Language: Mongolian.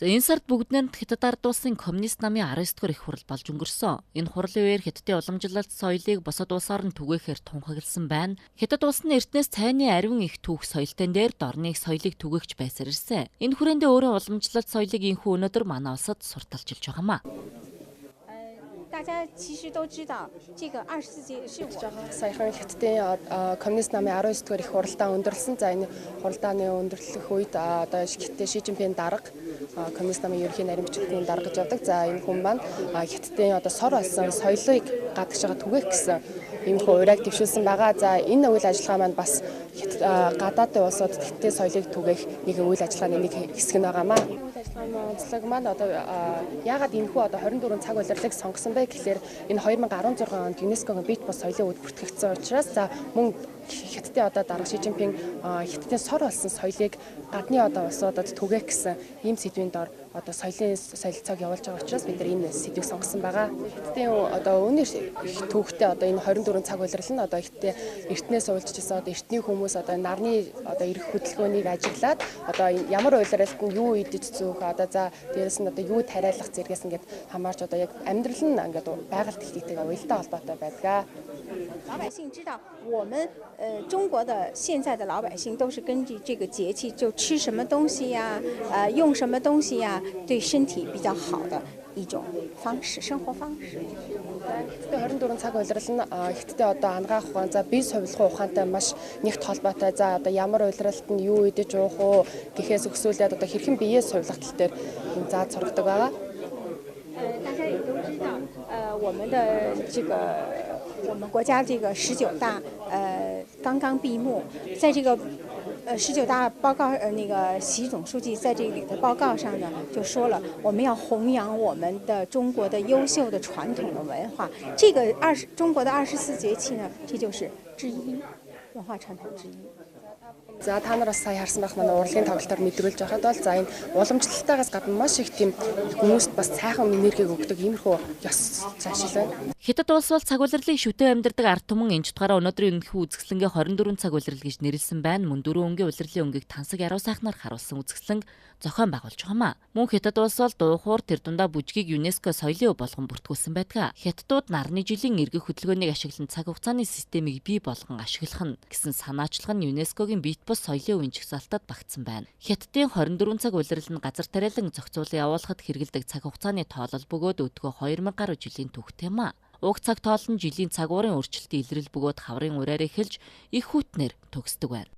Энэ сард бүгд найрамд Хятад ард улсын коммунист намын 19-р их хурал болж өнгөрсөн. Энэ хурлын үеэр Хятадын уламжлалт соёлыг бусад улсаар нь түгээхээр тунхагласан байна. Хятад улс нь эртнээс цайны ариун их түүх соёлтын дээр дорны соёлыг түгээгч байсаар ирсэн. Энэ хүрээндээ өөрийн уламжлалт соёлыг инхүү өнөөдөр манай улсад сурталчилж байгаамаа. 大家其实都知道，这个24节是我。 Саяхан Хятадын коммунист намын 19-р их хуралдаа өндөрлсөн. За энэ хуралдааны өндөрлөх үед одоо Хятадын Ши Жинпин дарга коммунист намын ерөнхий нарийн бичгийн дарга гэж явдаг. За энэ хүн маань Хятадын одоо сор болсон соёлыг гадагш байгаа түгээх гэсэн ийм хөө урайг дэвшүүлсэн байгаа. За энэ үйл ажиллагаа маань бас гадаадын улсууд Хятадын соёлыг түгээх нэг үйл ажиллагааны нэг хэсэг нь байгаамаа. Онцлог маань одоо яагаад энэ хүү одоо 24 цаг улирлыг сонгосон бэ гэхээр энэ 2016 онд ЮНЕСКОгийн бит бус соёлын өдөр бүртгэгдсэн учраас за мөн Хятадын одоо дарга Ши Жинпин Хятадын сор болсон соёлыг гадны одоо улсуудад түгээх гэсэн ийм сэдвийн дор одоо соёлын солилцоог явуулж байгаа учраас бид нар энэ сэдвийг сонгосон байгаа. Хятадын одоо өнөр их түүхтэй одоо энэ 24 цаг улирал нь одоо Хятадын эртнээс уулзчихсан одоо эртний хүмүүс одоо нарны одоо эрх хөдөлгөөнийг ажиглаад одоо ямар улиралд нь юу идэж зүүх одоо за дээрэс нь одоо юу тариалах зэрэгээс ингээд хамаарч одоо яг амьдрал нь ингээд байгальд ихтэйгээ уялдаа холбоотой байдаг. 老百姓知道，我们中国的现在的老百姓都是根据这个节气就吃什么东西呀，用什么东西呀，对身体比较好的一种方式，生活方式。 24 цаг улирал нь Хятадын одоо ангаах ухаан за бие сувилах ухаантай маш нэгт холбоотой. За одоо ямар улиралд нь юу идэж уух уу гэхээс өксүүлээд одоо хэрхэн биеэ сувилах тал дээр зааж сургадаг байгаа. 大家也都知道，我们的这个我们国家这个19大刚刚闭幕，在这个19大报告那个习总书记在这里的报告上呢，就说了我们要弘扬我们的中国的优秀的传统的文化。这个中国的24节气呢，这就是之一，文化传统之一。 За та нар бас сая харсан байх манай урлагийн тоглолтоор мэдрүүлж байхад бол за энэ уламжлалтаагаас гадна маш их тийм хүмүүст бас сайхан энергийг өгдөг иймэрхүү ёс заншил байна. Хятад улс бол цаг улирлыг шүтэн амьдардаг ард түмэн энэ чутгаараа өнөөдрийн өнөхөө үзэсгэлэнгээ 24 цаг улирал гэж нэрлсэн байна. Мөн 4 өнгийн улирлын өнгийг тансаг яруу сайхнаар харуулсан үзэсгэлэнг зохион байгуулж байгаамаа. Мөн Хятад улс бол дуухуур тэр дундаа бүжгийг ЮНЕСКО соёлын өв болгон бүртгүүлсэн байдаг. Хятадууд нарны жилийн эргэх хөдөлгөөнийг ашиглан цаг хугацааны системийг бий болгон ашиглах нь гэсэн санаачлага нь ЮНЕСКОгийн бит бус соёлын үеийн жагсаалтад багтсан байна. Хятадын 24 цаг улирал нь газар тариалан зохицуулан явуулахад хэрэгэлдэг цаг хугацааны тоолол бөгөөд өдгөө 2000 гаруй жилийн түүхтэй юм а. Уг цаг тоол нь жилийн цаг уурын өөрчлөлтийн илрэл бөгөөд хаврын ураар эхэлж их хүтнэр төгсдөг байна.